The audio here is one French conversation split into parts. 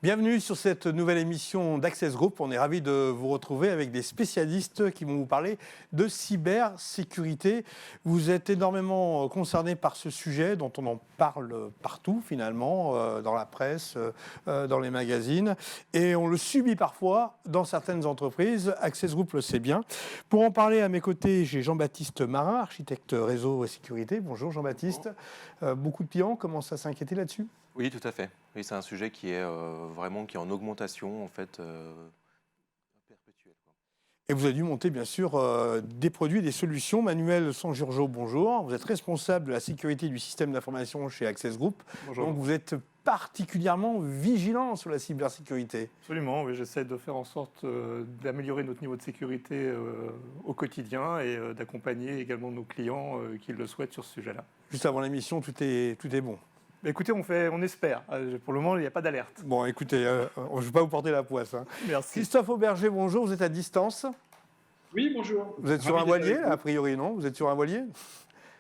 Bienvenue sur cette nouvelle émission d'Access Group. On est ravis de vous retrouver avec des spécialistes qui vont vous parler de cybersécurité. Vous êtes énormément concernés par ce sujet dont on en parle partout finalement, dans la presse, dans les magazines. Et on le subit parfois dans certaines entreprises. Access Group le sait bien. Pour en parler à mes côtés, j'ai Jean-Baptiste Marin, architecte réseau et sécurité. Bonjour Jean-Baptiste. Beaucoup de clients commencent à s'inquiéter là-dessus ? Oui, tout à fait. Oui, c'est un sujet qui est vraiment qui est en augmentation, en fait, perpétuelle, quoi. Et vous avez dû monter, bien sûr, des produits, des solutions. Manuel Sanjurjo, bonjour. Vous êtes responsable de la sécurité du système d'information chez Access Group. Bonjour. Donc, vous êtes particulièrement vigilant sur la cybersécurité. Absolument, oui, j'essaie de faire en sorte d'améliorer notre niveau de sécurité au quotidien et d'accompagner également nos clients qui le souhaitent sur ce sujet-là. Juste avant l'émission, tout est bon. Écoutez, on espère. Pour le moment, il n'y a pas d'alerte. Bon, écoutez, je ne vais pas vous porter la poisse. Merci. Christophe Auberger, bonjour. Vous êtes à distance. Oui, bonjour. Vous êtes sur un voilier, a priori, non? Vous êtes sur un voilier?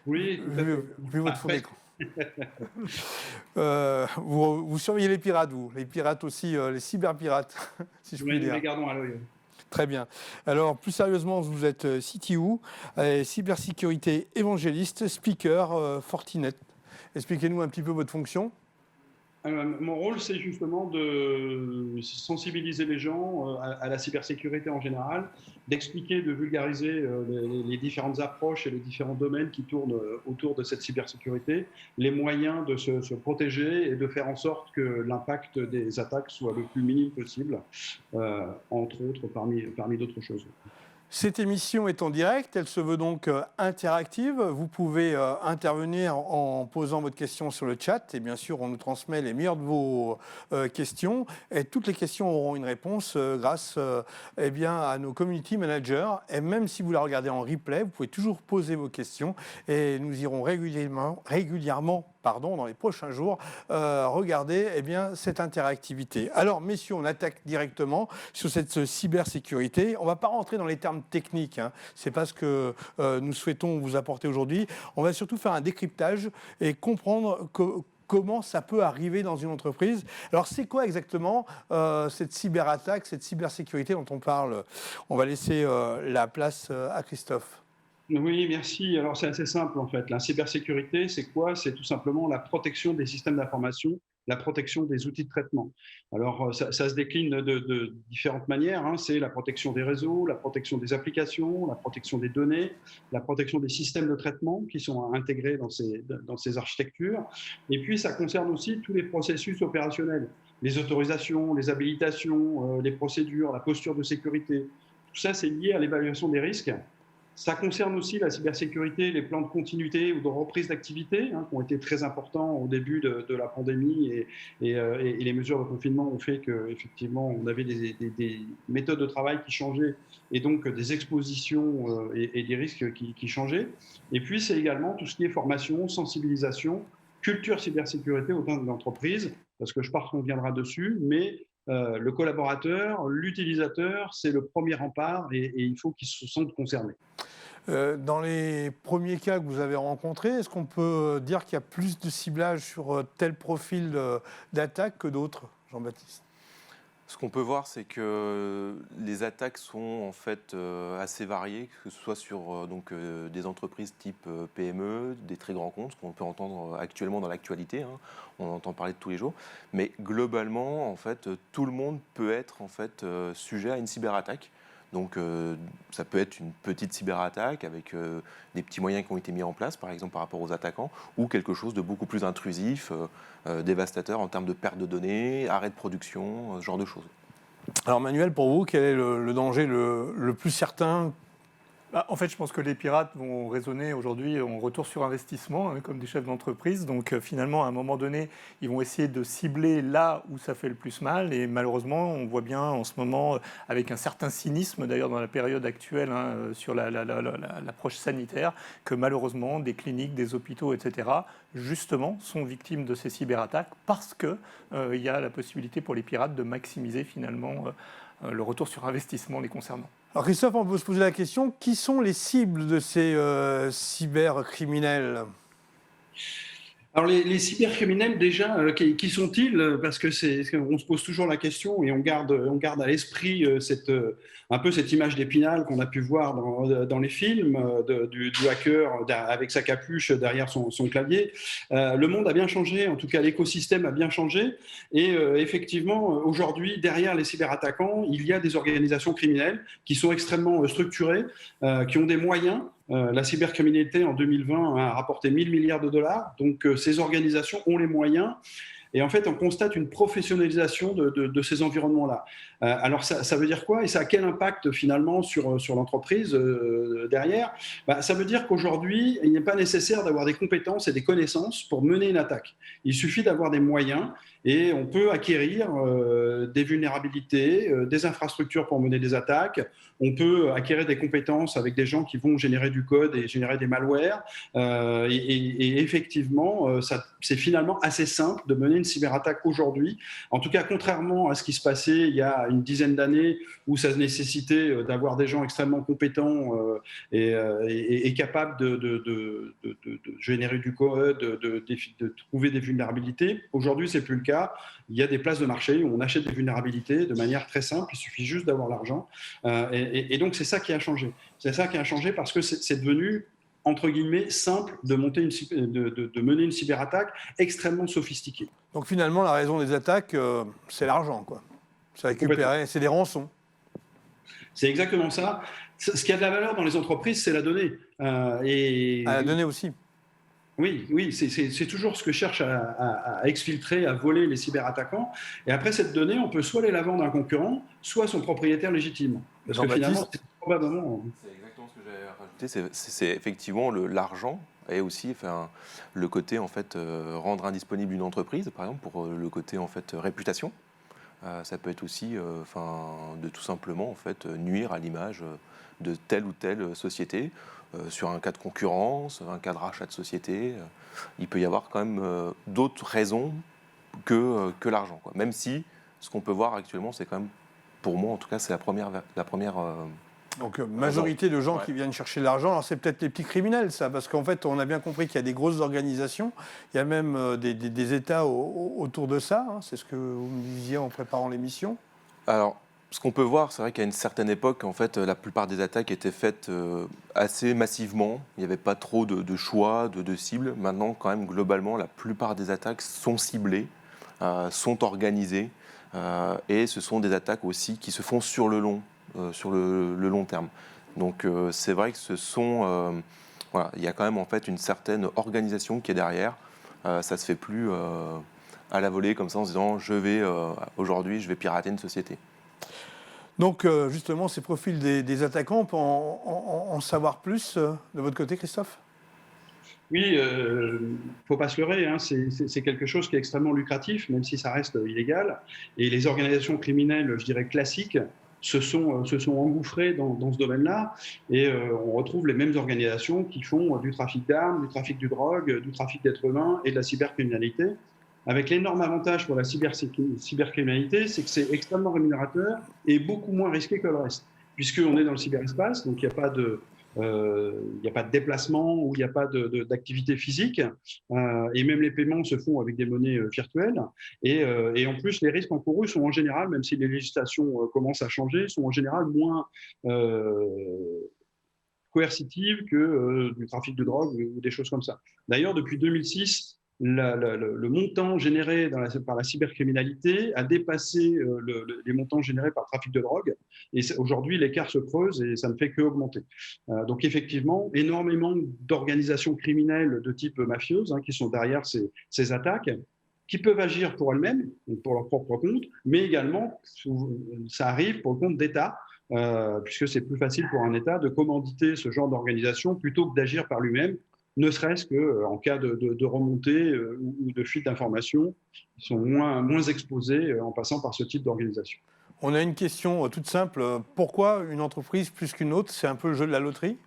Oui, vu votre fond d'écran. Vous surveillez les pirates, vous. Les pirates aussi, les cyberpirates, si je puis nous dire. les gardons à l'œil. Très bien. Alors, plus sérieusement, vous êtes CTO, cybersécurité évangéliste, speaker, Fortinet. Expliquez-nous un petit peu votre fonction. Mon rôle, c'est justement de sensibiliser les gens à la cybersécurité en général, d'expliquer, de vulgariser les différentes approches et les différents domaines qui tournent autour de cette cybersécurité, les moyens de se protéger et de faire en sorte que l'impact des attaques soit le plus minime possible, entre autres, parmi d'autres choses. Cette émission est en direct, elle se veut donc interactive. Vous pouvez intervenir en posant votre question sur le chat et bien sûr on nous transmet les meilleures de vos questions et toutes les questions auront une réponse grâce à nos community managers et même si vous la regardez en replay, vous pouvez toujours poser vos questions et nous irons régulièrement dans les prochains jours, regarder cette interactivité. Alors, messieurs, on attaque directement sur cette cybersécurité. On ne va pas rentrer dans les termes techniques, c'est pas ce que nous souhaitons vous apporter aujourd'hui. On va surtout faire un décryptage et comprendre comment ça peut arriver dans une entreprise. Alors, c'est quoi exactement cette cyberattaque, cette cybersécurité dont on parle? On va laisser la place à Christophe. Oui, merci. Alors, c'est assez simple, en fait. La cybersécurité, c'est quoi? C'est tout simplement la protection des systèmes d'information, la protection des outils de traitement. Alors, ça se décline de différentes manières. C'est la protection des réseaux, la protection des applications, la protection des données, la protection des systèmes de traitement qui sont intégrés dans ces architectures. Et puis, ça concerne aussi tous les processus opérationnels, les autorisations, les habilitations, les procédures, la posture de sécurité. Tout ça, c'est lié à l'évaluation des risques. Ça concerne aussi la cybersécurité, les plans de continuité ou de reprise d'activité qui ont été très importants au début de la pandémie et les mesures de confinement ont fait qu'effectivement on avait des méthodes de travail qui changeaient et donc des expositions et des risques qui changeaient. Et puis c'est également tout ce qui est formation, sensibilisation, culture cybersécurité au sein de l'entreprise, parce que je pense qu'on viendra dessus, mais le collaborateur, l'utilisateur, c'est le premier rempart et il faut qu'il se sente concerné. Dans les premiers cas que vous avez rencontrés, est-ce qu'on peut dire qu'il y a plus de ciblage sur tel profil d'attaque que d'autres, Jean-Baptiste? Ce qu'on peut voir, c'est que les attaques sont en fait assez variées, que ce soit sur des entreprises type PME, des très grands comptes, qu'on peut entendre actuellement dans l'actualité, on entend parler de tous les jours. Mais globalement, en fait, tout le monde peut être en fait sujet à une cyberattaque. Donc ça peut être une petite cyberattaque avec des petits moyens qui ont été mis en place, par exemple par rapport aux attaquants, ou quelque chose de beaucoup plus intrusif, dévastateur en termes de perte de données, arrêt de production, ce genre de choses. Alors Manuel, pour vous, quel est le danger le plus certain? En fait, je pense que les pirates vont raisonner aujourd'hui en retour sur investissement, comme des chefs d'entreprise. Donc finalement, à un moment donné, ils vont essayer de cibler là où ça fait le plus mal. Et malheureusement, on voit bien en ce moment, avec un certain cynisme, d'ailleurs dans la période actuelle, sur l'approche sanitaire, que malheureusement, des cliniques, des hôpitaux, etc., justement, sont victimes de ces cyberattaques parce qu'il y a la possibilité pour les pirates de maximiser finalement le retour sur investissement les concernant. Alors Christophe, on peut se poser la question, qui sont les cibles de ces cybercriminels? Alors les cybercriminels déjà, qui sont-ils? Parce que on se pose toujours la question et on garde à l'esprit un peu cette image d'Épinal qu'on a pu voir dans les films du hacker avec sa capuche derrière son clavier. Le monde a bien changé, en tout cas l'écosystème a bien changé et effectivement aujourd'hui derrière les cyberattaquants il y a des organisations criminelles qui sont extrêmement structurées, qui ont des moyens. La cybercriminalité en 2020 a rapporté 1 000 milliards de dollars. Donc, ces organisations ont les moyens. Et en fait, on constate une professionnalisation de ces environnements-là. Alors, ça veut dire quoi? Et ça a quel impact finalement sur l'entreprise derrière? Ça veut dire qu'aujourd'hui, il n'est pas nécessaire d'avoir des compétences et des connaissances pour mener une attaque. Il suffit d'avoir des moyens et on peut acquérir des vulnérabilités, des infrastructures pour mener des attaques. On peut acquérir des compétences avec des gens qui vont générer du code et générer des malwares. Et effectivement, c'est finalement assez simple de mener une cyberattaque aujourd'hui. En tout cas, contrairement à ce qui se passait il y a une dizaine d'années où ça nécessitait d'avoir des gens extrêmement compétents et capables de générer du code, de trouver des vulnérabilités. Aujourd'hui, c'est plus le cas. Il y a des places de marché où on achète des vulnérabilités de manière très simple. Il suffit juste d'avoir l'argent. Et donc, c'est ça qui a changé. C'est ça qui a changé parce que c'est devenu entre guillemets, simple de mener une cyberattaque extrêmement sophistiquée. Donc finalement, la raison des attaques, c'est l'argent, quoi. C'est récupérer, c'est des rançons. C'est exactement ça. Ce qui a de la valeur dans les entreprises, c'est la donnée. La donnée aussi. Oui, c'est toujours ce que cherchent à exfiltrer, à voler les cyberattaquants. Et après, cette donnée, on peut soit aller la vendre à un concurrent, soit à son propriétaire légitime. Parce que finalement, c'est probablement... C'est exactement ce que j'allais rajouter. C'est effectivement l'argent et aussi le côté en fait rendre indisponible une entreprise, par exemple pour le côté en fait réputation. Ça peut être aussi de tout simplement en fait nuire à l'image de telle ou telle société. Sur un cas de concurrence, un cas de rachat de société, il peut y avoir quand même d'autres raisons que l'argent, quoi. Même si ce qu'on peut voir actuellement, c'est quand même, pour moi en tout cas, c'est la première donc, majorité de gens qui viennent chercher de l'argent. Alors, c'est peut-être les petits criminels, ça, parce qu'en fait, on a bien compris qu'il y a des grosses organisations. Il y a même des États autour de ça. Hein. C'est ce que vous me disiez en préparant l'émission. Alors, ce qu'on peut voir, c'est vrai qu'à une certaine époque, en fait, la plupart des attaques étaient faites assez massivement. Il n'y avait pas trop de choix, de cibles. Maintenant, quand même, globalement, la plupart des attaques sont ciblées, sont organisées. Et ce sont des attaques aussi qui se font sur le long terme. Donc c'est vrai que il y a quand même en fait une certaine organisation qui est derrière. Ça se fait plus à la volée comme ça en se disant aujourd'hui je vais pirater une société. Donc justement ces profils des attaquants, on peut en savoir plus de votre côté, Christophe? Oui, faut pas se leurrer, hein, c'est quelque chose qui est extrêmement lucratif, même si ça reste illégal. Et les organisations criminelles, je dirais classiques, se sont engouffrées dans ce domaine-là. Et on retrouve les mêmes organisations qui font du trafic d'armes, du trafic de drogue, du trafic d'êtres humains et de la cybercriminalité. Avec l'énorme avantage pour la cybercriminalité, c'est que c'est extrêmement rémunérateur et beaucoup moins risqué que le reste. Puisqu'on est dans le cyberespace, donc il n'y a pas de déplacement ou il n'y a pas d'activité physique. Et même les paiements se font avec des monnaies virtuelles. Et en plus, les risques encourus sont en général, même si les législations commencent à changer, sont en général moins coercitives que du trafic de drogue ou des choses comme ça. D'ailleurs, depuis 2006, le montant généré par la cybercriminalité a dépassé les montants générés par le trafic de drogue. Et aujourd'hui, l'écart se creuse et ça ne fait qu'augmenter. Donc effectivement, énormément d'organisations criminelles de type mafieuse qui sont derrière ces attaques, qui peuvent agir pour elles-mêmes, pour leur propre compte, mais également, ça arrive pour le compte d'États, puisque c'est plus facile pour un État de commanditer ce genre d'organisation plutôt que d'agir par lui-même, ne serait-ce qu'en cas de remontée ou de fuite d'informations, ils sont moins exposés en passant par ce type d'organisation. On a une question toute simple. Pourquoi une entreprise plus qu'une autre? C'est un peu le jeu de la loterie?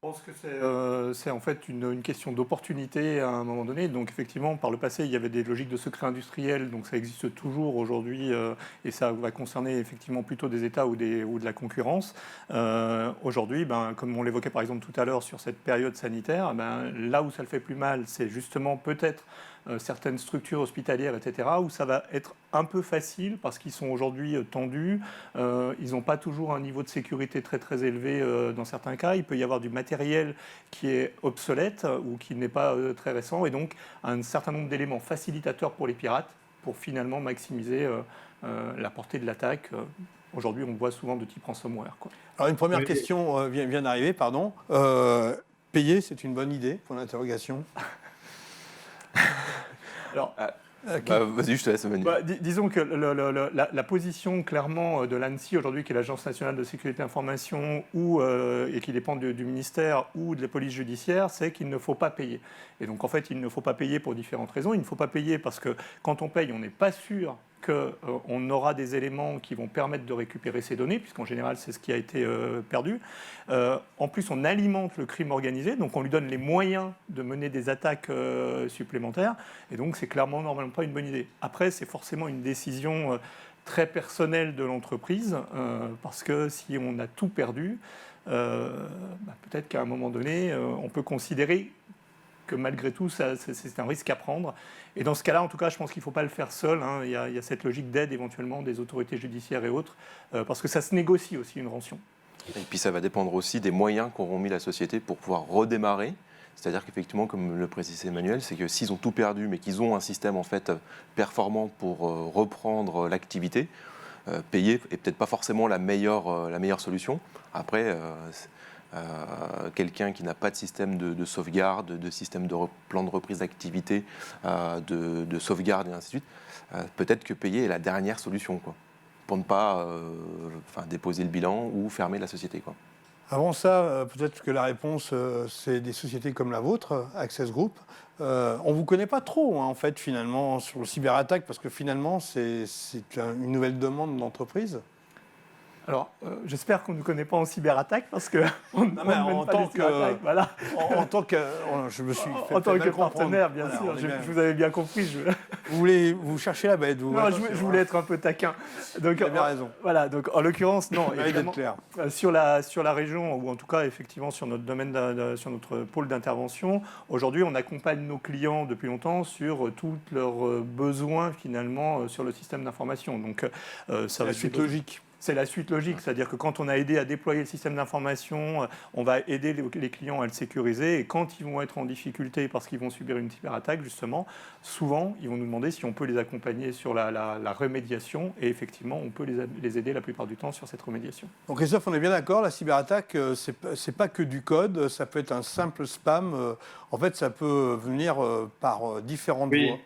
Je pense que c'est en fait une question d'opportunité à un moment donné. Donc effectivement, par le passé, il y avait des logiques de secret industriel, donc ça existe toujours aujourd'hui, et ça va concerner effectivement plutôt des États ou de la concurrence. Aujourd'hui, comme on l'évoquait par exemple tout à l'heure sur cette période sanitaire, là où ça le fait plus mal, c'est justement peut-être certaines structures hospitalières, etc., où ça va être un peu facile parce qu'ils sont aujourd'hui tendus, ils n'ont pas toujours un niveau de sécurité très très élevé dans certains cas, il peut y avoir du matériel qui est obsolète ou qui n'est pas très récent, et donc un certain nombre d'éléments facilitateurs pour les pirates pour finalement maximiser la portée de l'attaque. Aujourd'hui, on voit souvent de type ransomware, quoi. Alors une première question vient d'arriver, pardon. Payer, c'est une bonne idée, pour l'interrogation. Alors, vas-y, je te laisse, Manu. Disons que la position clairement de l'ANSSI aujourd'hui, qui est l'Agence nationale de sécurité de l'information, et qui dépend du ministère ou de la police judiciaire, c'est qu'il ne faut pas payer. Et donc en fait, il ne faut pas payer pour différentes raisons. Il ne faut pas payer parce que quand on paye, on n'est pas sûr qu'on aura des éléments qui vont permettre de récupérer ces données, puisqu'en général, c'est ce qui a été perdu. En plus, on alimente le crime organisé, donc on lui donne les moyens de mener des attaques supplémentaires, et donc c'est clairement normalement pas une bonne idée. Après, c'est forcément une décision très personnelle de l'entreprise, parce que si on a tout perdu, peut-être qu'à un moment donné, on peut considérer que malgré tout, c'est un risque à prendre. Et dans ce cas-là, en tout cas, je pense qu'il ne faut pas le faire seul, hein. Il y a cette logique d'aide éventuellement des autorités judiciaires et autres, parce que ça se négocie aussi une rançon. Et puis ça va dépendre aussi des moyens qu'auront mis la société pour pouvoir redémarrer. C'est-à-dire qu'effectivement, comme le précisait Emmanuel, c'est que s'ils ont tout perdu, mais qu'ils ont un système en fait performant pour reprendre l'activité, payer n'est peut-être pas forcément la meilleure solution. Après, quelqu'un qui n'a pas de système de sauvegarde, de système de plan de reprise d'activité, de sauvegarde et ainsi de suite, peut-être que payer est la dernière solution, quoi, pour ne pas déposer le bilan ou fermer la société, quoi. Avant ça, peut-être que la réponse, c'est des sociétés comme la vôtre, Access Group. On ne vous connaît pas trop, hein, en fait, finalement, sur le cyberattaque, parce que finalement, c'est une nouvelle demande d'entreprise. Alors, j'espère qu'on ne nous connaît pas en cyberattaque, parce qu'on ne mène pas des cyberattaques. Voilà. En tant que... Je me suis fait en tant que comprendre. partenaire, bien sûr. Je vous avais bien compris. Vous cherchez la bête, vous. Non, je voulais être un peu taquin. Donc, vous avez raison. Voilà, donc en l'occurrence, non. Évidemment, clair. Sur la région, ou en tout cas, effectivement, sur notre domaine, sur notre pôle d'intervention, aujourd'hui, on accompagne nos clients depuis longtemps sur tous leurs besoins, finalement, sur le système d'information. Donc, ça va la suite logique. C'est la suite logique, c'est-à-dire que quand on a aidé à déployer le système d'information, on va aider les clients à le sécuriser, et quand ils vont être en difficulté parce qu'ils vont subir une cyberattaque, justement, souvent, ils vont nous demander si on peut les accompagner sur la remédiation, et effectivement, on peut les aider la plupart du temps sur cette remédiation. Donc Christophe, on est bien d'accord, la cyberattaque, c'est pas que du code, ça peut être un simple spam. En fait, ça peut venir par différentes voies.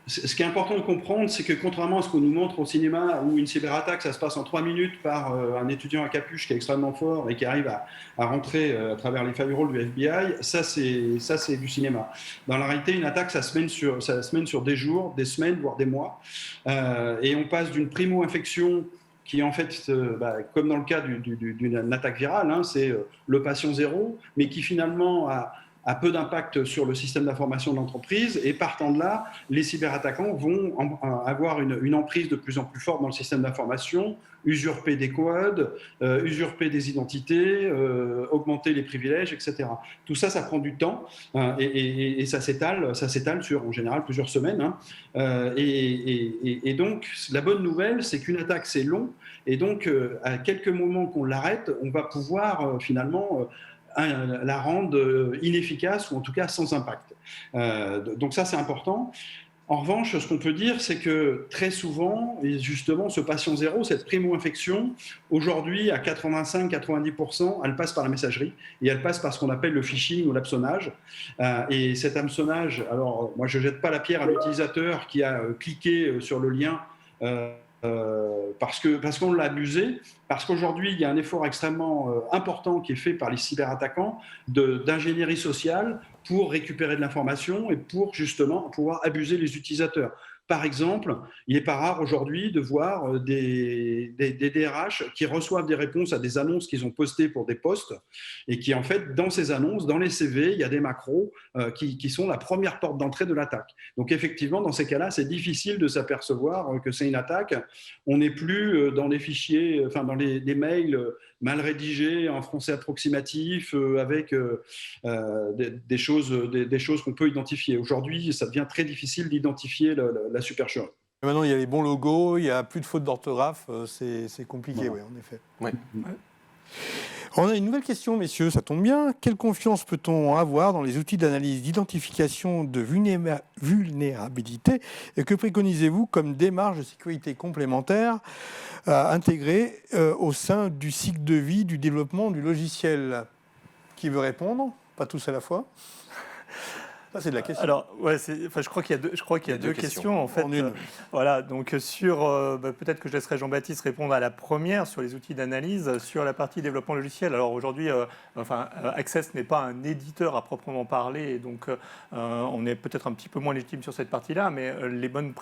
Ce qui est important de comprendre, c'est que contrairement à ce qu'on nous montre au cinéma, où une cyberattaque, ça se passe en 3 minutes par un étudiant à capuche qui est extrêmement fort et qui arrive à rentrer à travers les firewalls du FBI, ça c'est du cinéma. Dans la réalité, une attaque, ça se mène sur des jours, des semaines, voire des mois. Et on passe d'une primo-infection qui en fait, comme dans le cas d'une attaque virale, hein, c'est le patient zéro, mais qui finalement a peu d'impact sur le système d'information de l'entreprise, et partant de là, les cyberattaquants vont avoir une emprise de plus en plus forte dans le système d'information, usurper des codes, usurper des identités, augmenter les privilèges, etc. Tout ça, ça prend du temps, et ça s'étale sur, en général, plusieurs semaines. Hein. Et donc, la bonne nouvelle, c'est qu'une attaque, c'est long, et donc, à quelques moments qu'on l'arrête, on va pouvoir finalement la rendre inefficace, ou en tout cas sans impact. Donc ça, c'est important. En revanche, ce qu'on peut dire, c'est que très souvent, et justement, ce patient zéro, cette primo-infection, aujourd'hui, à 85-90%, elle passe par la messagerie, et elle passe par ce qu'on appelle le phishing ou l'hameçonnage. Et cet hameçonnage, alors moi, je ne jette pas la pierre à l'utilisateur qui a cliqué sur le lien parce qu'on l'a abusé, parce qu'aujourd'hui, il y a un effort extrêmement important qui est fait par les cyberattaquants d'ingénierie sociale pour récupérer de l'information et pour justement pouvoir abuser les utilisateurs. Par exemple, il n'est pas rare aujourd'hui de voir des DRH qui reçoivent des réponses à des annonces qu'ils ont postées pour des postes et qui, en fait, dans ces annonces, dans les CV, il y a des macros qui sont la première porte d'entrée de l'attaque. Donc, effectivement, dans ces cas-là, c'est difficile de s'apercevoir que c'est une attaque. On n'est plus dans les fichiers, enfin, dans les mails mal rédigés en français approximatif avec des choses qu'on peut identifier. Aujourd'hui, ça devient très difficile d'identifier la supercherie. Maintenant, il y a les bons logos, il n'y a plus de fautes d'orthographe, c'est compliqué, Voilà. oui, en effet. Ouais. On a une nouvelle question, messieurs, ça tombe bien. Quelle confiance peut-on avoir dans les outils d'analyse d'identification de vulnérabilité et que préconisez-vous comme démarche de sécurité complémentaire à intégrer au sein du cycle de vie du développement du logiciel? Qui veut répondre? Pas tous à la fois. Ça, c'est de la question. Alors, ouais, je crois qu'il y a deux questions en fait. En une. Voilà, donc sur, peut-être que je laisserai Jean-Baptiste répondre à la première sur les outils d'analyse, sur la partie développement logiciel. Alors aujourd'hui, Access n'est pas un éditeur à proprement parler, et donc on est peut-être un petit peu moins légitime sur cette partie-là, mais les bonnes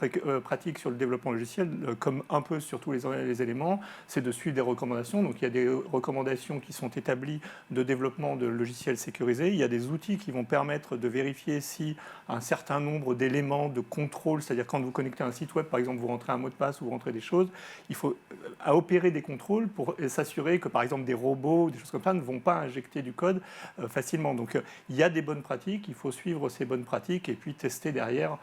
pratiques sur le développement logiciel, comme un peu sur tous les éléments, c'est de suivre des recommandations. Donc il y a des recommandations qui sont établies de développement de logiciels sécurisés. Il y a des outils qui vont permettre de vérifier si un certain nombre d'éléments de contrôle, c'est-à-dire quand vous connectez à un site web, par exemple, vous rentrez un mot de passe ou vous rentrez des choses, il faut opérer des contrôles pour s'assurer que, par exemple, des robots ou des choses comme ça ne vont pas injecter du code facilement. Donc, il y a des bonnes pratiques, il faut suivre ces bonnes pratiques et puis tester derrière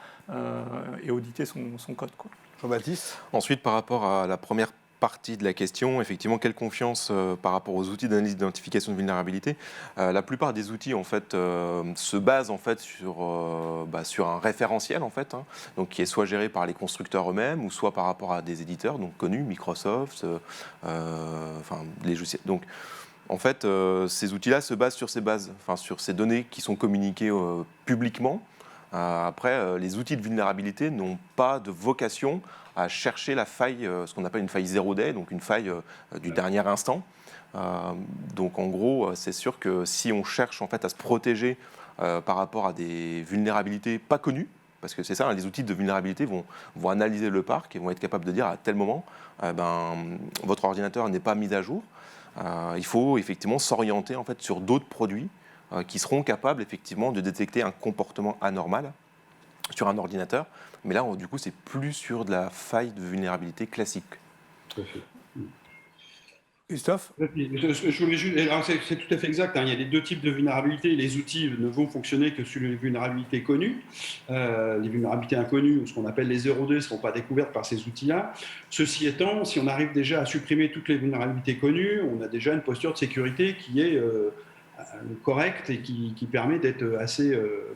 et auditer son code, quoi. Jean-Baptiste? Ensuite, par rapport à la première partie de la question, effectivement, quelle confiance par rapport aux outils d'analyse d'identification de vulnérabilité. La plupart des outils en fait se basent en fait sur un référentiel en fait, hein, donc qui est soit géré par les constructeurs eux-mêmes ou soit par rapport à des éditeurs donc connus, Microsoft, les logiciels. Donc en fait, ces outils-là se basent sur sur ces données qui sont communiquées publiquement. Après, les outils de vulnérabilité n'ont pas de vocation à chercher la faille, ce qu'on appelle une faille zero day, donc une faille du dernier instant. Donc en gros, c'est sûr que si on cherche en fait à se protéger par rapport à des vulnérabilités pas connues, parce que c'est ça, hein, les outils de vulnérabilité vont analyser le parc et vont être capables de dire à tel moment, votre ordinateur n'est pas mis à jour. Il faut effectivement s'orienter en fait sur d'autres produits qui seront capables effectivement de détecter un comportement anormal sur un ordinateur. Mais là, du coup, c'est plus sur de la faille de vulnérabilité classique. Tout à fait. Christophe? Je voulais juste, c'est tout à fait exact, hein. Il y a les deux types de vulnérabilités. Les outils ne vont fonctionner que sur les vulnérabilités connues. Les vulnérabilités inconnues, ou ce qu'on appelle les 0D, ne seront pas découvertes par ces outils-là. Ceci étant, si on arrive déjà à supprimer toutes les vulnérabilités connues, on a déjà une posture de sécurité qui est correcte et qui permet d'être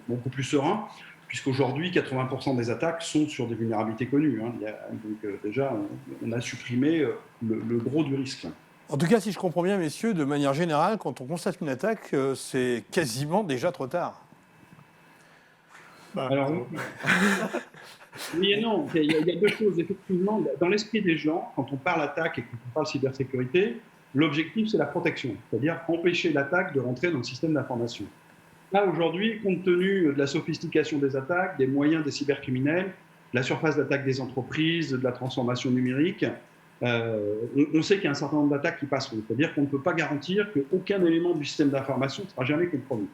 beaucoup plus serein, puisqu'aujourd'hui, 80% des attaques sont sur des vulnérabilités connues, hein. Donc déjà, on a supprimé le gros du risque. En tout cas, si je comprends bien, messieurs, de manière générale, quand on constate une attaque, c'est quasiment déjà trop tard. Alors, oui et non. Il y a deux choses. Effectivement, dans l'esprit des gens, quand on parle attaque et quand on parle cybersécurité, l'objectif, c'est la protection, c'est-à-dire empêcher l'attaque de rentrer dans le système d'information. Là, aujourd'hui, compte tenu de la sophistication des attaques, des moyens des cybercriminels, de la surface d'attaque des entreprises, de la transformation numérique, on sait qu'il y a un certain nombre d'attaques qui passeront. C'est-à-dire qu'on ne peut pas garantir qu'aucun élément du système d'information ne sera jamais compromis.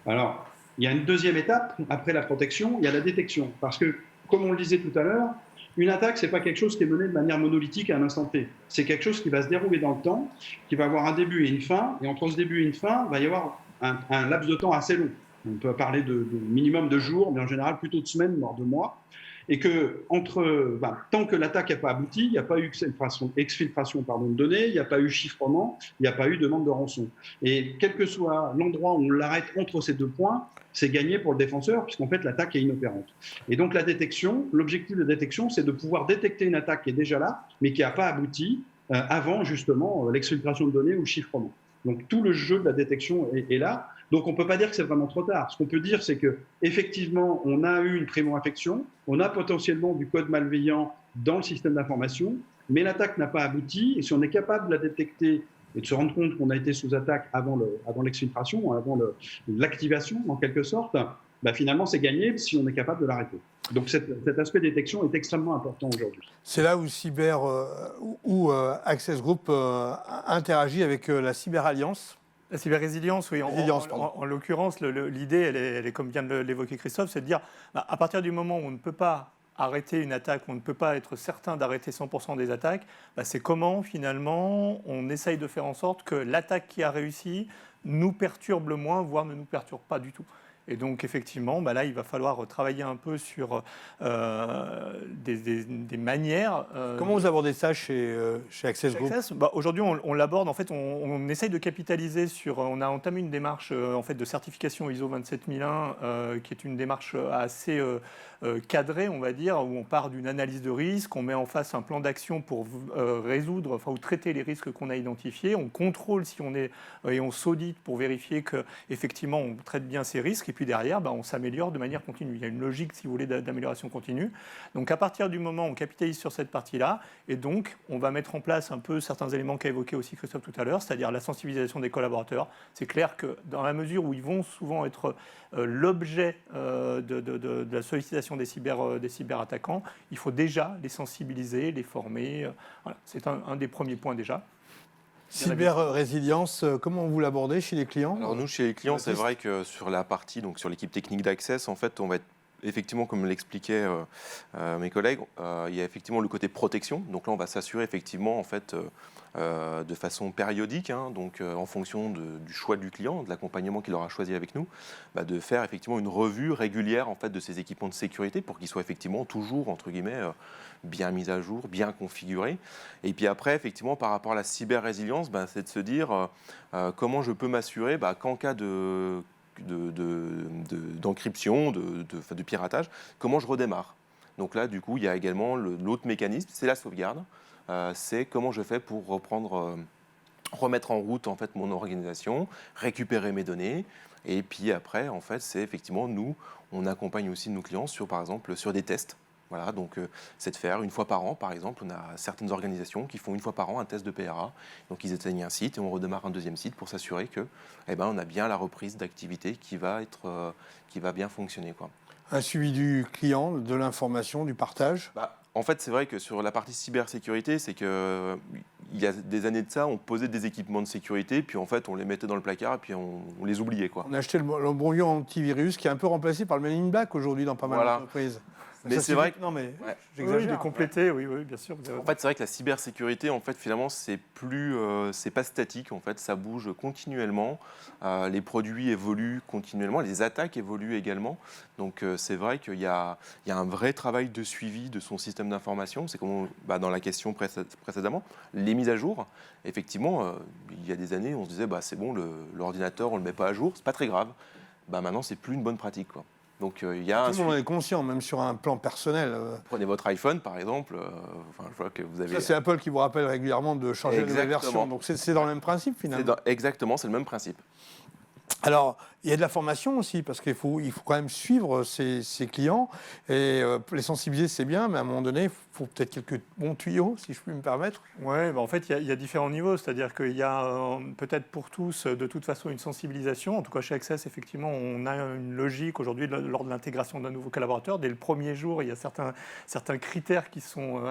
Alors, il y a une deuxième étape, après la protection, il y a la détection. Parce que, comme on le disait tout à l'heure, une attaque, ce n'est pas quelque chose qui est mené de manière monolithique à un instant T. C'est quelque chose qui va se dérouler dans le temps, qui va avoir un début et une fin, et entre ce début et une fin, il va y avoir un laps de temps assez long. On peut parler de minimum de jours, mais en général plutôt de semaines, voire de mois. Et que tant que l'attaque n'a pas abouti, il n'y a pas eu exfiltration de données, il n'y a pas eu chiffrement, il n'y a pas eu demande de rançon. Et quel que soit l'endroit où on l'arrête entre ces deux points, c'est gagné pour le défenseur, puisqu'en fait l'attaque est inopérante. Et donc la détection, l'objectif de détection, c'est de pouvoir détecter une attaque qui est déjà là, mais qui n'a pas abouti avant justement l'exfiltration de données ou le chiffrement. Donc tout le jeu de la détection est là. Donc on ne peut pas dire que c'est vraiment trop tard. Ce qu'on peut dire, c'est qu'effectivement, on a eu une primo-infection, on a potentiellement du code malveillant dans le système d'information, mais l'attaque n'a pas abouti. Et si on est capable de la détecter et de se rendre compte qu'on a été sous attaque avant l'exfiltration, avant l'activation, en quelque sorte, finalement, c'est gagné si on est capable de l'arrêter. Donc cet aspect détection est extrêmement important aujourd'hui. C'est là où Access Group interagit avec la Cyberalliance. La cyber-résilience, oui. En l'occurrence, l'idée, elle est, comme vient de l'évoquer Christophe, c'est de dire, à partir du moment où on ne peut pas arrêter une attaque, on ne peut pas être certain d'arrêter 100% des attaques, c'est comment, finalement, on essaye de faire en sorte que l'attaque qui a réussi nous perturbe le moins, voire ne nous perturbe pas du tout. Et donc, effectivement, là, il va falloir travailler un peu sur des manières. Comment vous abordez ça chez Access Group ? Aujourd'hui, on l'aborde. En fait, on essaye de capitaliser sur. On a entamé une démarche en fait, de certification ISO 27001, qui est une démarche assez cadrée, on va dire, où on part d'une analyse de risque, on met en face un plan d'action pour résoudre, ou traiter les risques qu'on a identifiés. On contrôle si on est et on s'audite pour vérifier qu'effectivement, on traite bien ces risques. Et puis derrière, on s'améliore de manière continue. Il y a une logique, si vous voulez, d'amélioration continue. Donc à partir du moment où on capitalise sur cette partie-là, et donc on va mettre en place un peu certains éléments qu'a évoqué aussi Christophe tout à l'heure, c'est-à-dire la sensibilisation des collaborateurs. C'est clair que dans la mesure où ils vont souvent être l'objet de la sollicitation des cyberattaquants, il faut déjà les sensibiliser, les former. Voilà. C'est un des premiers points déjà. Cyber-résilience, comment vous l'abordez chez les clients ? Alors nous, chez les clients, c'est vrai que sur la partie, donc sur l'équipe technique d'Access, en fait, on va être effectivement, comme l'expliquaient mes collègues, il y a effectivement le côté protection. Donc là, on va s'assurer effectivement, en fait, de façon périodique, donc en fonction du choix du client, de l'accompagnement qu'il aura choisi avec nous, de faire effectivement une revue régulière en fait de ces équipements de sécurité pour qu'ils soient effectivement toujours entre guillemets bien mis à jour, bien configurés. Et puis après, effectivement, par rapport à la cyber-résilience, c'est de se dire comment je peux m'assurer qu'en cas d'encryption, de piratage, comment je redémarre. Donc là, du coup, il y a également l'autre mécanisme, c'est la sauvegarde. C'est comment je fais pour remettre en route en fait mon organisation, récupérer mes données, et puis après en fait c'est effectivement nous on accompagne aussi nos clients sur par exemple sur des tests. Voilà, donc c'est de faire une fois par an par exemple. On a certaines organisations qui font une fois par an un test de PRA, donc ils éteignent un site et on redémarre un deuxième site pour s'assurer que on a bien la reprise d'activité qui va bien fonctionner, quoi. Un suivi du client, de l'information, du partage. En fait, c'est vrai que sur la partie cybersécurité, c'est que il y a des années de ça, on posait des équipements de sécurité, puis en fait, on les mettait dans le placard et puis on les oubliait, quoi. On a acheté le brouillon antivirus qui est un peu remplacé par le Men in Black aujourd'hui dans pas mal d'entreprises. Mais c'est vrai que... Non, mais j'exagère. Oui, compléter, oui, bien sûr. En fait, c'est vrai que la cybersécurité, en fait, finalement, c'est pas statique. En fait, ça bouge continuellement. Les produits évoluent continuellement. Les attaques évoluent également. Donc, c'est vrai qu'il y a un vrai travail de suivi de son système d'information. C'est comme dans la question précédemment, les mises à jour. Effectivement, il y a des années, on se disait, c'est bon, l'ordinateur, on le met pas à jour, c'est pas très grave. Maintenant, c'est plus une bonne pratique, quoi. Donc, il y a tout le monde est conscient, même sur un plan personnel. Prenez votre iPhone, par exemple. Je vois que vous avez... Ça, c'est Apple qui vous rappelle régulièrement de changer de nouvelle version. Donc, c'est dans le même principe, finalement. Exactement, c'est le même principe. Alors, il y a de la formation aussi, parce qu'il faut quand même suivre ses clients. Et les sensibiliser, c'est bien, mais à un moment donné, il faut peut-être quelques bons tuyaux, si je puis me permettre. Oui, en fait, il y a différents niveaux. C'est-à-dire qu'il y a peut-être pour tous, de toute façon, une sensibilisation. En tout cas, chez Access, effectivement, on a une logique aujourd'hui lors de l'intégration d'un nouveau collaborateur. Dès le premier jour, il y a certains critères qui sont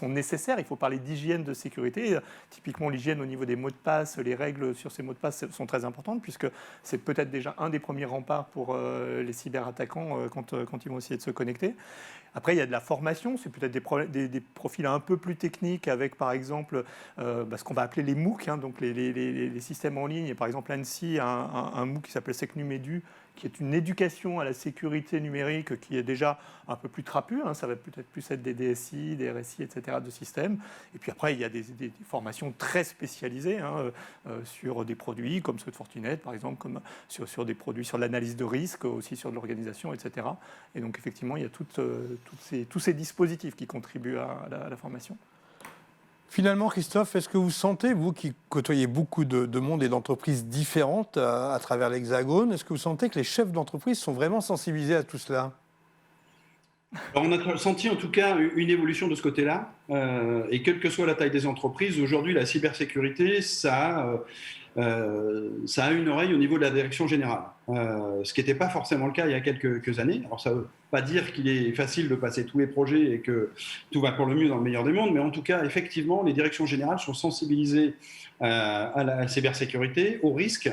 nécessaires. Il faut parler d'hygiène de sécurité. Typiquement, l'hygiène au niveau des mots de passe, les règles sur ces mots de passe sont très importantes, puisque c'est peut-être déjà un des premiers remparts pour les cyberattaquants quand ils vont essayer de se connecter. Après, il y a de la formation, c'est peut-être des profils un peu plus techniques avec, par exemple, ce qu'on va appeler les MOOC, donc les systèmes en ligne. Et par exemple, l'ANSSI a un MOOC qui s'appelle SecNuMedu, qui est une éducation à la sécurité numérique qui est déjà un peu plus trapue. Ça va peut-être plus être des DSI, des RSI, etc. de systèmes. Et puis après, il y a des formations très spécialisées sur des produits comme ceux de Fortinet, par exemple, comme sur des produits sur l'analyse de risque, aussi sur de l'organisation, etc. Et donc, effectivement, il y a tous ces dispositifs qui contribuent à la formation. Finalement, Christophe, est-ce que vous sentez, vous qui côtoyez beaucoup de monde et d'entreprises différentes à travers l'Hexagone, est-ce que vous sentez que les chefs d'entreprise sont vraiment sensibilisés à tout cela ? Alors, on a senti en tout cas une évolution de ce côté-là. Et quelle que soit la taille des entreprises, aujourd'hui, la cybersécurité, ça ça a une oreille au niveau de la direction générale, ce qui n'était pas forcément le cas il y a quelques années. Alors ça ne veut pas dire qu'il est facile de passer tous les projets et que tout va pour le mieux dans le meilleur des mondes, mais en tout cas, effectivement, les directions générales sont sensibilisées à la cybersécurité, aux risques,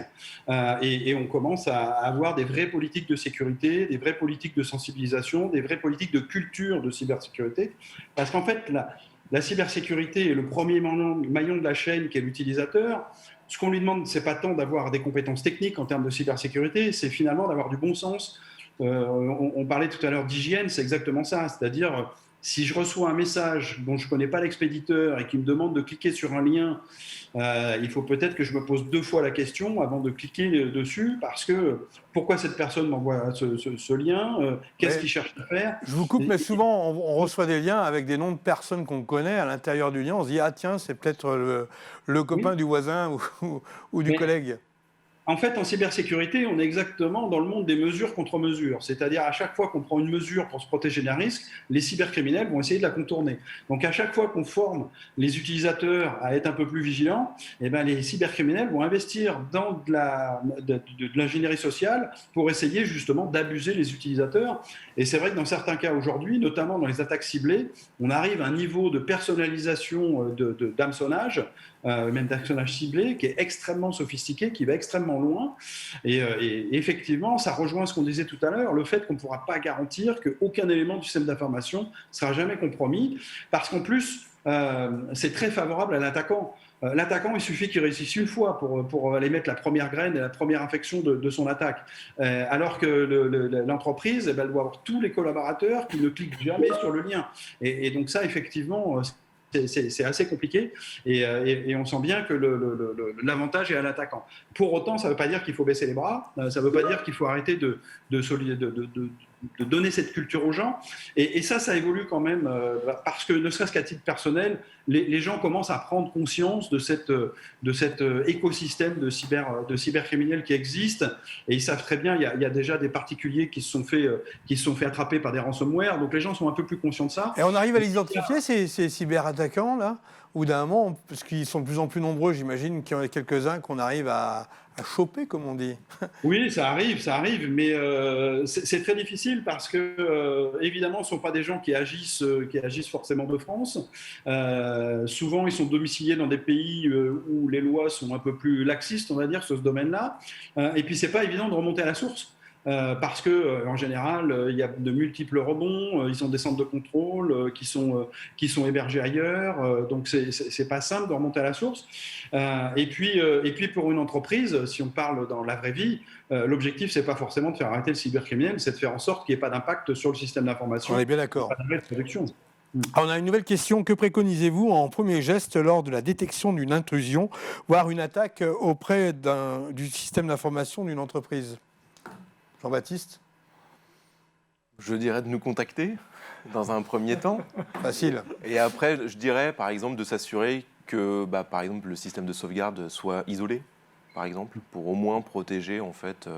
et on commence à avoir des vraies politiques de sécurité, des vraies politiques de sensibilisation, des vraies politiques de culture de cybersécurité, parce qu'en fait, la cybersécurité est le premier maillon de la chaîne qui est l'utilisateur. Ce qu'on lui demande, ce n'est pas tant d'avoir des compétences techniques en termes de cybersécurité, c'est finalement d'avoir du bon sens. On parlait tout à l'heure d'hygiène, c'est exactement ça. C'est-à-dire, si je reçois un message dont je ne connais pas l'expéditeur et qui me demande de cliquer sur un lien, il faut peut-être que je me pose 2 fois la question avant de cliquer dessus, parce que pourquoi cette personne m'envoie ce lien, qu'est-ce qu'il cherche à faire. Je vous coupe, mais souvent on reçoit des liens avec des noms de personnes qu'on connaît à l'intérieur du lien. On se dit, ah tiens, c'est peut-être le copain du voisin ou du collègue. En fait, en cybersécurité, on est exactement dans le monde des mesures contre mesures. C'est-à-dire, à chaque fois qu'on prend une mesure pour se protéger d'un risque, les cybercriminels vont essayer de la contourner. Donc, à chaque fois qu'on forme les utilisateurs à être un peu plus vigilants, eh ben, les cybercriminels vont investir dans de l'ingénierie sociale pour essayer justement d'abuser les utilisateurs. Et c'est vrai que dans certains cas aujourd'hui, notamment dans les attaques ciblées, on arrive à un niveau de personnalisation d'hameçonnage, même d'hameçonnage ciblé, qui est extrêmement sophistiqué, qui va extrêmement loin. Et effectivement, ça rejoint ce qu'on disait tout à l'heure, le fait qu'on ne pourra pas garantir qu'aucun élément du système d'information ne sera jamais compromis, parce qu'en plus, c'est très favorable à l'attaquant. L'attaquant, il suffit qu'il réussisse une fois pour aller mettre la première graine et la première infection de son attaque. Alors que l'entreprise, elle doit avoir tous les collaborateurs qui ne cliquent jamais sur le lien. Et donc ça, effectivement, c'est assez compliqué et on sent bien que l'avantage est à l'attaquant. Pour autant, ça ne veut pas dire qu'il faut baisser les bras, ça ne veut pas dire qu'il faut arrêter de donner cette culture aux gens. Et ça évolue quand même, parce que ne serait-ce qu'à titre personnel, les gens commencent à prendre conscience de cet écosystème de cybercriminels qui existe, et ils savent très bien, il y a déjà des particuliers qui se sont fait attraper par des ransomware, donc les gens sont un peu plus conscients de ça. Et on arrive à les identifier, ces cyberattaquants, là, ou d'un moment, parce qu'ils sont de plus en plus nombreux, j'imagine qu'il y en a quelques-uns qu'on arrive à choper, comme on dit. Oui, ça arrive, mais c'est très difficile parce que, évidemment, ce ne sont pas des gens qui agissent forcément de France. Souvent, ils sont domiciliés dans des pays où les lois sont un peu plus laxistes, on va dire, sur ce domaine-là. Et puis, ce n'est pas évident de remonter à la source. Parce qu'en général, il y a de multiples rebonds, ils ont des centres de contrôle qui sont hébergés ailleurs, donc c'est pas simple de remonter à la source. Et puis pour une entreprise, si on parle dans la vraie vie, l'objectif c'est pas forcément de faire arrêter le cybercriminel, c'est de faire en sorte qu'il n'y ait pas d'impact sur le système d'information. On est bien d'accord. Pas de production. On a une nouvelle question. Que préconisez-vous en premier geste lors de la détection d'une intrusion, voire une attaque auprès du système d'information d'une entreprise ? Jean-Baptiste ? Je dirais de nous contacter dans un premier temps. Facile. Et après, je dirais, par exemple, de s'assurer que, par exemple, le système de sauvegarde soit isolé, par exemple, pour au moins protéger en fait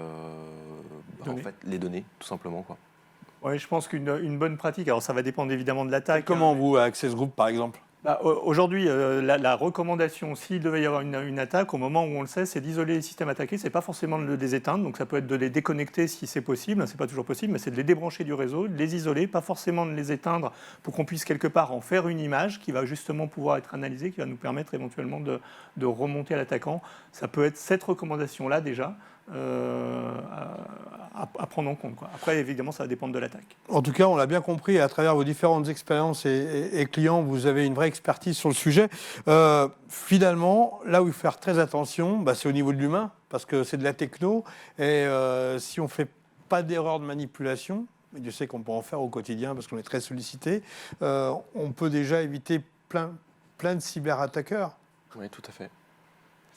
les données, tout simplement, quoi. Oui, je pense qu'une bonne pratique, alors ça va dépendre évidemment de l'attaque. Comment vous, Access Group, par exemple ? Aujourd'hui, la recommandation, s'il devait y avoir une attaque, au moment où on le sait, c'est d'isoler les systèmes attaqués. Ce n'est pas forcément de les éteindre, donc ça peut être de les déconnecter si c'est possible. Ce n'est pas toujours possible, mais c'est de les débrancher du réseau, de les isoler, pas forcément de les éteindre pour qu'on puisse quelque part en faire une image qui va justement pouvoir être analysée, qui va nous permettre éventuellement de remonter à l'attaquant. Ça peut être cette recommandation-là déjà. À prendre en compte, quoi. Après, évidemment, ça va dépendre de l'attaque. En tout cas, on l'a bien compris, à travers vos différentes expériences et clients, vous avez une vraie expertise sur le sujet. Finalement, là où il faut faire très attention, c'est au niveau de l'humain, parce que c'est de la techno, et si on ne fait pas d'erreur de manipulation, et Dieu sait qu'on peut en faire au quotidien parce qu'on est très sollicité, on peut déjà éviter plein de cyberattaqueurs. Oui, tout à fait.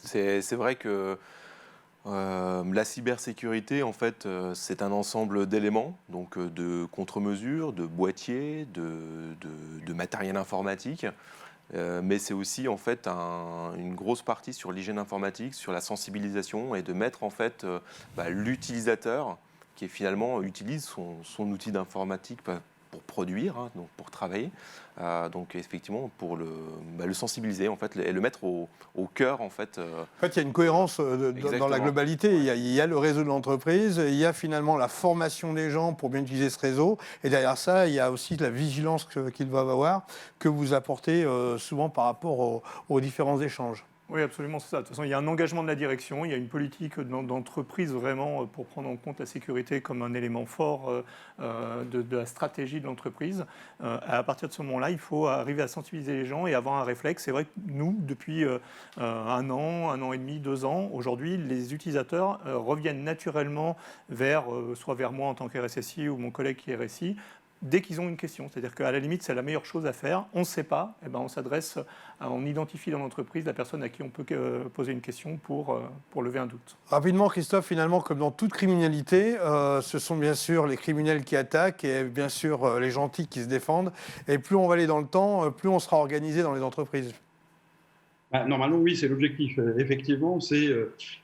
C'est vrai que la cybersécurité, en fait, c'est un ensemble d'éléments, donc de contre-mesures, de boîtiers, de matériel informatique, mais c'est aussi en fait une grosse partie sur l'hygiène informatique, sur la sensibilisation et de mettre en fait l'utilisateur qui finalement utilise son outil d'informatique pour produire, hein, donc pour travailler. Donc effectivement, pour le sensibiliser en fait, et le mettre au cœur en fait. En fait, il y a une cohérence dans la globalité. Il y a le réseau de l'entreprise, il y a finalement la formation des gens pour bien utiliser ce réseau, et derrière ça, il y a aussi la vigilance qu'ils doivent avoir, que vous apportez souvent par rapport aux différents échanges. Oui, absolument, c'est ça. De toute façon, il y a un engagement de la direction, il y a une politique d'entreprise vraiment pour prendre en compte la sécurité comme un élément fort de la stratégie de l'entreprise. À partir de ce moment-là, il faut arriver à sensibiliser les gens et avoir un réflexe. C'est vrai que nous, depuis un an et demi, 2 ans, aujourd'hui, les utilisateurs reviennent naturellement soit vers moi en tant que RSSI ou mon collègue qui est RSI, dès qu'ils ont une question. C'est-à-dire qu'à la limite, c'est la meilleure chose à faire. On ne sait pas, eh ben, on identifie dans l'entreprise la personne à qui on peut poser une question pour lever un doute. Rapidement, Christophe, finalement, comme dans toute criminalité, ce sont bien sûr les criminels qui attaquent et bien sûr les gentils qui se défendent. Et plus on va aller dans le temps, plus on sera organisé dans les entreprises. Normalement, oui, c'est l'objectif. Effectivement, c'est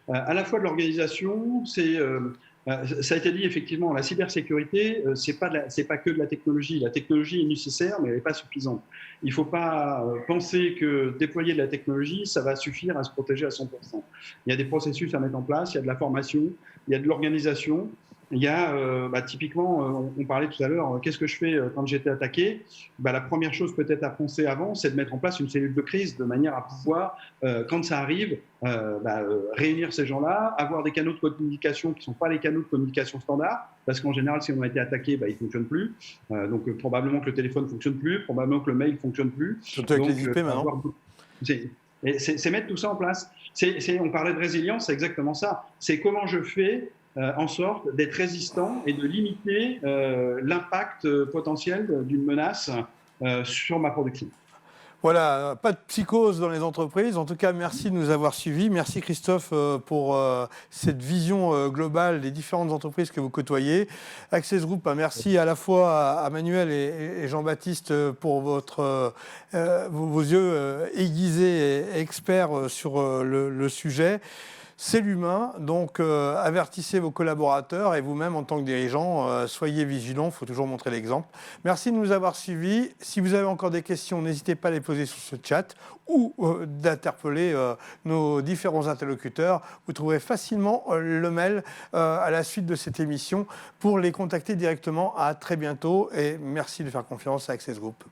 à la fois de l'organisation, ça a été dit effectivement, la cybersécurité, c'est pas que de la technologie. La technologie est nécessaire, mais elle n'est pas suffisante. Il ne faut pas penser que déployer de la technologie, ça va suffire à se protéger à 100%. Il y a des processus à mettre en place, il y a de la formation, il y a de l'organisation. Il y a, typiquement, on parlait tout à l'heure, qu'est-ce que je fais quand j'étais attaqué ? La première chose peut-être à penser avant, c'est de mettre en place une cellule de crise de manière à pouvoir, quand ça arrive, réunir ces gens-là, avoir des canaux de communication qui ne sont pas les canaux de communication standards, parce qu'en général, si on a été attaqué, ils ne fonctionnent plus. Donc, probablement que le téléphone ne fonctionne plus, probablement que le mail ne fonctionne plus. Surtout avec les IP maintenant. C'est mettre tout ça en place. On parlait de résilience, c'est exactement ça. C'est comment je fais en sorte d'être résistant et de limiter l'impact potentiel d'une menace sur ma production. Voilà, pas de psychose dans les entreprises. En tout cas, merci de nous avoir suivis. Merci Christophe pour cette vision globale des différentes entreprises que vous côtoyez. Access Group, merci à la fois à Manuel et Jean-Baptiste pour vos yeux aiguisés et experts sur le sujet. C'est l'humain, donc avertissez vos collaborateurs et vous-même en tant que dirigeant, soyez vigilants, il faut toujours montrer l'exemple. Merci de nous avoir suivis. Si vous avez encore des questions, n'hésitez pas à les poser sur ce chat ou d'interpeller nos différents interlocuteurs. Vous trouverez facilement le mail à la suite de cette émission pour les contacter directement. À très bientôt et merci de faire confiance à Access Group.